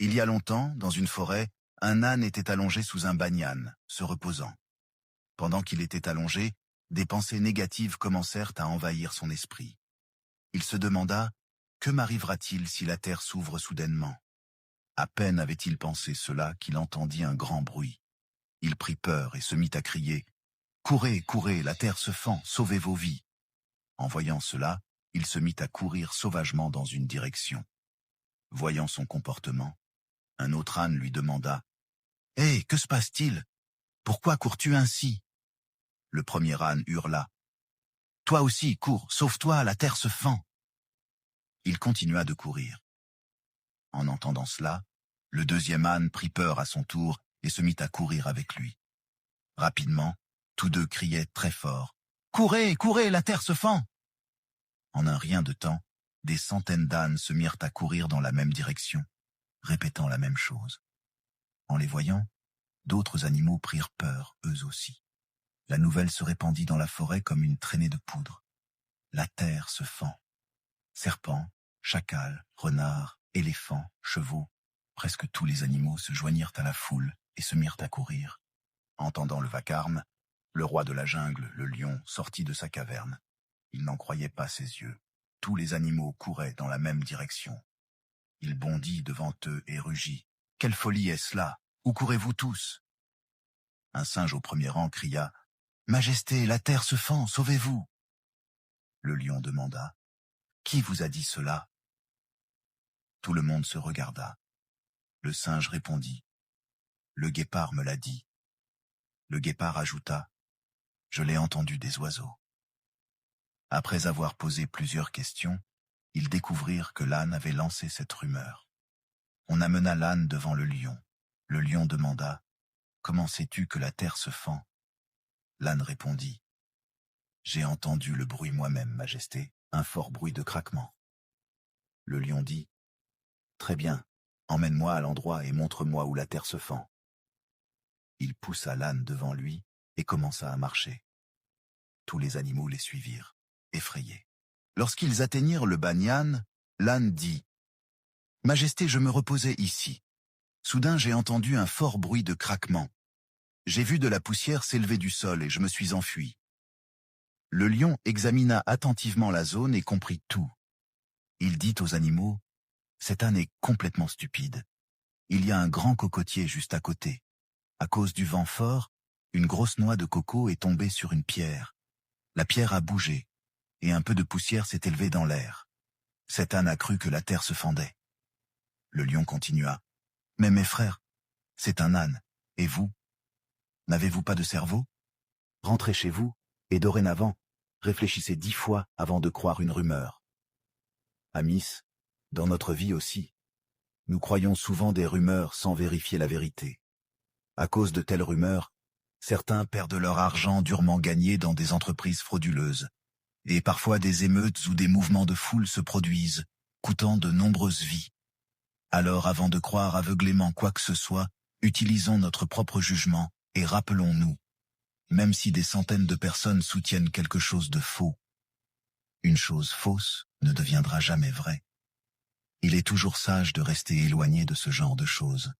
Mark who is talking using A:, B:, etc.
A: Il y a longtemps, dans une forêt, un âne était allongé sous un banyan, se reposant. Pendant qu'il était allongé, des pensées négatives commencèrent à envahir son esprit. Il se demanda « Que m'arrivera-t-il si la terre s'ouvre soudainement ?» À peine avait-il pensé cela qu'il entendit un grand bruit. Il prit peur et se mit à crier « Courez, courez, la terre se fend, sauvez vos vies !» En voyant cela, il se mit à courir sauvagement dans une direction. Voyant son comportement, un autre âne lui demanda « Hé, que se passe-t-il? Pourquoi cours-tu ainsi ?» Le premier âne hurla « Toi aussi, cours, sauve-toi, la terre se fend !» Il continua de courir. En entendant cela, le deuxième âne prit peur à son tour et se mit à courir avec lui. Rapidement, tous deux criaient très fort « Courez, courez, la terre se fend !» En un rien de temps, des centaines d'ânes se mirent à courir dans la même direction, répétant la même chose. En les voyant, d'autres animaux prirent peur, eux aussi. La nouvelle se répandit dans la forêt comme une traînée de poudre. La terre se fend. Serpents, chacals, renards, éléphants, chevaux, presque tous les animaux se joignirent à la foule et se mirent à courir. Entendant le vacarme, le roi de la jungle, le lion, sortit de sa caverne. Il n'en croyait pas ses yeux. Tous les animaux couraient dans la même direction. Il bondit devant eux et rugit. « Quelle folie est-ce là? Où courez-vous tous ?» Un singe au premier rang cria « Majesté, la terre se fend, sauvez-vous !» Le lion demanda « Qui vous a dit cela ?» Tout le monde se regarda. Le singe répondit « Le guépard me l'a dit. » Le guépard ajouta « Je l'ai entendu des oiseaux. » Après avoir posé plusieurs questions, ils découvrirent que l'âne avait lancé cette rumeur. On amena l'âne devant le lion. Le lion demanda « Comment sais-tu que la terre se fend ?» L'âne répondit « J'ai entendu le bruit moi-même, Majesté, un fort bruit de craquement. » Le lion dit « Très bien, emmène-moi à l'endroit et montre-moi où la terre se fend. » Il poussa l'âne devant lui et commença à marcher. Tous les animaux les suivirent, effrayés. Lorsqu'ils atteignirent le banyan, l'âne dit « Majesté, je me reposais ici. Soudain, j'ai entendu un fort bruit de craquement. J'ai vu de la poussière s'élever du sol et je me suis enfui. » Le lion examina attentivement la zone et comprit tout. Il dit aux animaux « Cet âne est complètement stupide. Il y a un grand cocotier juste à côté. À cause du vent fort, une grosse noix de coco est tombée sur une pierre. La pierre a bougé et un peu de poussière s'est élevée dans l'air. Cet âne a cru que la terre se fendait. » Le lion continua « Mais mes frères, c'est un âne. Et vous? N'avez-vous pas de cerveau? Rentrez chez vous et dorénavant, réfléchissez 10 fois avant de croire une rumeur. Amis, dans notre vie aussi, nous croyons souvent des rumeurs sans vérifier la vérité. À cause de telles rumeurs, certains perdent leur argent durement gagné dans des entreprises frauduleuses, et parfois des émeutes ou des mouvements de foule se produisent, coûtant de nombreuses vies. Alors avant de croire aveuglément quoi que ce soit, utilisons notre propre jugement et rappelons-nous, même si des centaines de personnes soutiennent quelque chose de faux, une chose fausse ne deviendra jamais vraie. Il est toujours sage de rester éloigné de ce genre de choses.